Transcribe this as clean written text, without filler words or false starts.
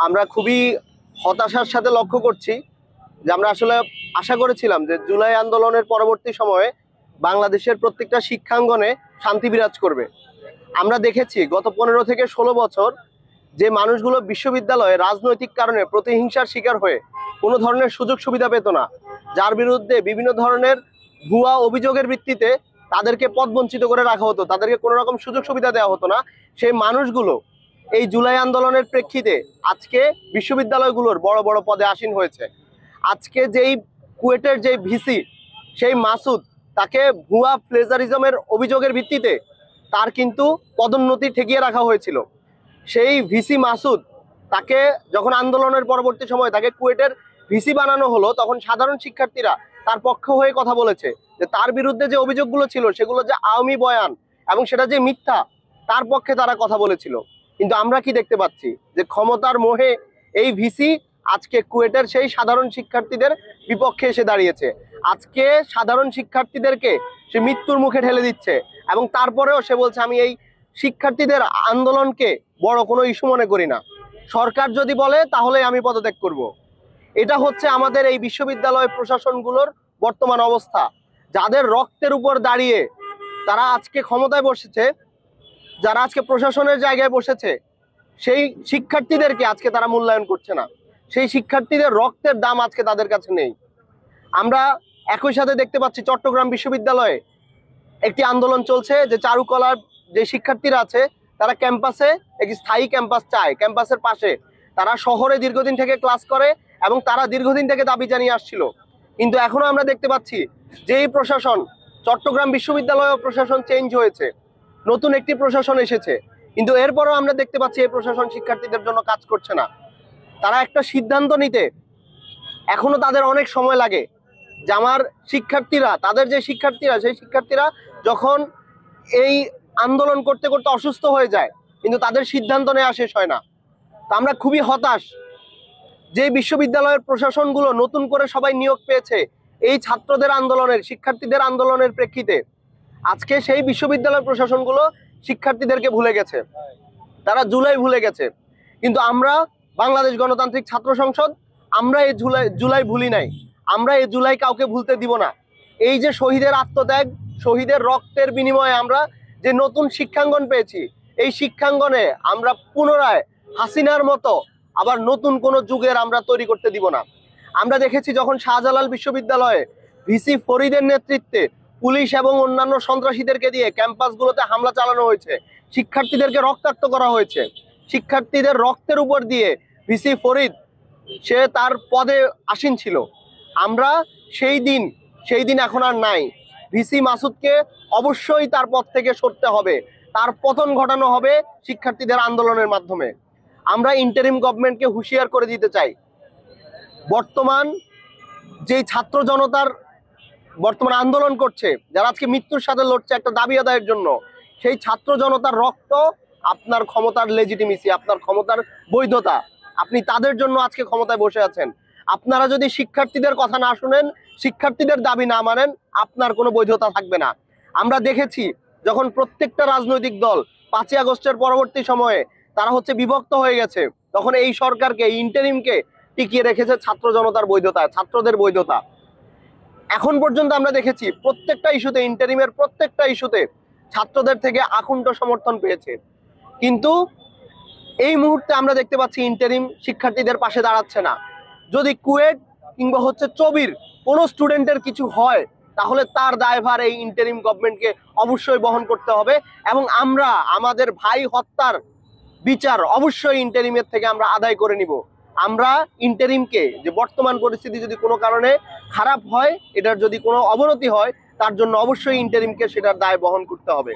আমরা খুবই হতাশার সাথে লক্ষ্য করছি যে আমরা আসলে আশা করেছিলাম যে জুলাই আন্দোলনের পরবর্তী সময়ে বাংলাদেশের প্রত্যেকটা শিক্ষাঙ্গনে শান্তি বিরাজ করবে। আমরা দেখেছি গত 15 থেকে 16 বছর যে মানুষগুলো বিশ্ববিদ্যালয়ে রাজনৈতিক কারণে প্রতিহিংসার শিকার হয়ে কোনো ধরনের সুযোগ সুবিধা পেত না, যার বিরুদ্ধে বিভিন্ন ধরনের ভুয়া অভিযোগের ভিত্তিতে তাদেরকে পদবঞ্চিত করে রাখা হতো, তাদেরকে কোনো রকম সুযোগ সুবিধা দেওয়া হতো না, সেই মানুষগুলো এই জুলাই আন্দোলনের প্রেক্ষিতে আজকে বিশ্ববিদ্যালয়গুলোর বড় বড় পদে আসীন হয়েছে। আজকে যেই কুয়েটের যে ভিসি সেই মাসুদ, তাকে ভুয়া প্লেজারিজমের অভিযোগের ভিত্তিতে তার কিন্তু পদোন্নতি ঠেকিয়ে রাখা হয়েছিল। সেই ভিসি মাসুদ, তাকে যখন আন্দোলনের পরবর্তী সময় তাকে কুয়েটের ভিসি বানানো হলো, তখন সাধারণ শিক্ষার্থীরা তার পক্ষ হয়ে কথা বলেছে যে তার বিরুদ্ধে যে অভিযোগগুলো ছিল সেগুলো যে আওয়ামী বয়ান এবং সেটা যে মিথ্যা, তার পক্ষে তারা কথা বলেছিল। কিন্তু আমরা কি দেখতে পাচ্ছি যে ক্ষমতার মোহে এই ভিসি আজকে কুয়েটের সেই সাধারণ শিক্ষার্থীদের বিপক্ষে এসে দাঁড়িয়েছে। আজকে সাধারণ শিক্ষার্থীদেরকে সে মৃত্যুর মুখে ঠেলে দিচ্ছে এবং তারপরেও সে বলছে আমি এই শিক্ষার্থীদের আন্দোলনকে বড় কোনো ইস্যু মনে করি না, সরকার যদি বলে তাহলে আমি পদত্যাগ করব। এটা হচ্ছে আমাদের এই বিশ্ববিদ্যালয় প্রশাসনগুলোর বর্তমান অবস্থা। যাদের রক্তের উপর দাঁড়িয়ে তারা আজকে ক্ষমতায় বসেছে, যারা আজকে প্রশাসনের জায়গায় বসেছে, সেই শিক্ষার্থীদেরকে আজকে তারা মূল্যায়ন করছে না। সেই শিক্ষার্থীদের রক্তের দাম আজকে তাদের কাছে নেই। আমরা একই সাথে দেখতে পাচ্ছি চট্টগ্রাম বিশ্ববিদ্যালয়ে একটি আন্দোলন চলছে যে চারুকলার যে শিক্ষার্থীরা আছে তারা ক্যাম্পাসে একটি স্থায়ী ক্যাম্পাস চায়, ক্যাম্পাসের পাশে। তারা শহরে দীর্ঘদিন থেকে ক্লাস করে এবং তারা দীর্ঘদিন থেকে দাবি জানিয়ে আসছিল। কিন্তু এখনো আমরা দেখতে পাচ্ছি যে এই প্রশাসন, চট্টগ্রাম বিশ্ববিদ্যালয় প্রশাসন চেঞ্জ হয়েছে, নতুন একটি প্রশাসন এসেছে, কিন্তু এরপরও আমরা দেখতে পাচ্ছি এই প্রশাসন শিক্ষার্থীদের জন্য কাজ করছে না। তারা একটা সিদ্ধান্ত নিতে এখনো তাদের অনেক সময় লাগে যে আমার শিক্ষার্থীরা, তাদের যে শিক্ষার্থীরা, সেই শিক্ষার্থীরা যখন এই আন্দোলন করতে করতে অসুস্থ হয়ে যায় কিন্তু তাদের সিদ্ধান্ত নেওয়া শেষ হয় না। তো আমরা খুবই হতাশ যে বিশ্ববিদ্যালয়ের প্রশাসনগুলো নতুন করে সবাই নিয়োগ পেয়েছে এই ছাত্রদের আন্দোলনের, শিক্ষার্থীদের আন্দোলনের প্রেক্ষিতে। আজকে সেই বিশ্ববিদ্যালয় প্রশাসনগুলো শিক্ষার্থীদেরকে ভুলে গেছে, তারা জুলাই ভুলে গেছে। কিন্তু আমরা বাংলাদেশ গণতান্ত্রিক ছাত্র সংসদ, আমরা এই জুলাই ভুলি নাই, আমরা এই জুলাই কাউকে ভুলতে দিব না। এই যে শহীদের আত্মত্যাগ, শহীদের রক্তের বিনিময়ে আমরা যে নতুন শিক্ষাঙ্গন পেয়েছি, এই শিক্ষাঙ্গনে আমরা পুনরায় হাসিনার মতো আবার নতুন কোনো যুগের আমরা তৈরি করতে দিব না। আমরা দেখেছি যখন শাহজালাল বিশ্ববিদ্যালয়ে ভিসি ফরিদের নেতৃত্বে পুলিশ এবং অন্যান্য সন্ত্রাসীদেরকে দিয়ে ক্যাম্পাসগুলোতে হামলা চালানো হয়েছে, শিক্ষার্থীদেরকে রক্তাক্ত করা হয়েছে। শিক্ষার্থীদের রক্তের উপর দিয়ে ভিসি ফরিদ সে তার পদে আসীন ছিল। আমরা সেই দিন এখন আর নাই। ভিসি মাসুদকে অবশ্যই তার পদ থেকে সরতে হবে, তার পতন ঘটানো হবে শিক্ষার্থীদের আন্দোলনের মাধ্যমে। আমরা ইন্টারিম গভর্নমেন্টকে হুঁশিয়ার করে দিতে চাই, বর্তমান যেই ছাত্র জনতার বর্তমান আন্দোলন করছে, যারা আজকে মৃত্যুর সাথে লড়ছে একটা দাবি আদায়ের জন্য, সেই ছাত্র জনতার রক্ত আপনার ক্ষমতার লেজিটিমেসি, আপনার ক্ষমতার বৈধতা। আপনি তাদের জন্য আজকে ক্ষমতায় বসে আছেন। আপনারা যদি শিক্ষার্থীদের কথা না শুনেন, শিক্ষার্থীদের দাবি না মানেন, আপনার কোনো বৈধতা থাকবে না। আমরা দেখেছি যখন প্রত্যেকটা রাজনৈতিক দল 5ই আগস্টের পরবর্তী সময়ে তারা হচ্ছে বিভক্ত হয়ে গেছে, তখন এই সরকারকে, ইন্টারিমকে টিকিয়ে রেখেছে ছাত্র জনতার বৈধতা, ছাত্রদের বৈধতা। এখন পর্যন্ত আমরা দেখেছি প্রত্যেকটা ইস্যুতে, ইন্টারিমের প্রত্যেকটা ইস্যুতে ছাত্রদের থেকে আকুণ্ঠ সমর্থন পেয়েছে। কিন্তু এই মুহূর্তে আমরা দেখতে পাচ্ছি ইন্টারিম শিক্ষার্থীদের পাশে দাঁড়াচ্ছে না। যদি কুয়েট কিংবা হচ্ছে চবির কোনো স্টুডেন্টের কিছু হয় তাহলে তার দায়ভার এই ইন্টারিম গভর্নমেন্টকে অবশ্যই বহন করতে হবে এবং আমরা আমাদের ভাই হত্যার বিচার অবশ্যই ইন্টারিমের থেকে আমরা আদায় করে নিব। আমরা ইন্টারিমকে, যে বর্তমান পরিস্থিতি যদি কোনো কারণে খারাপ হয়, এটার যদি কোনো অবনতি হয়, তার জন্য অবশ্যই ইন্টারিমকে সেটার দায় বহন করতে হবে।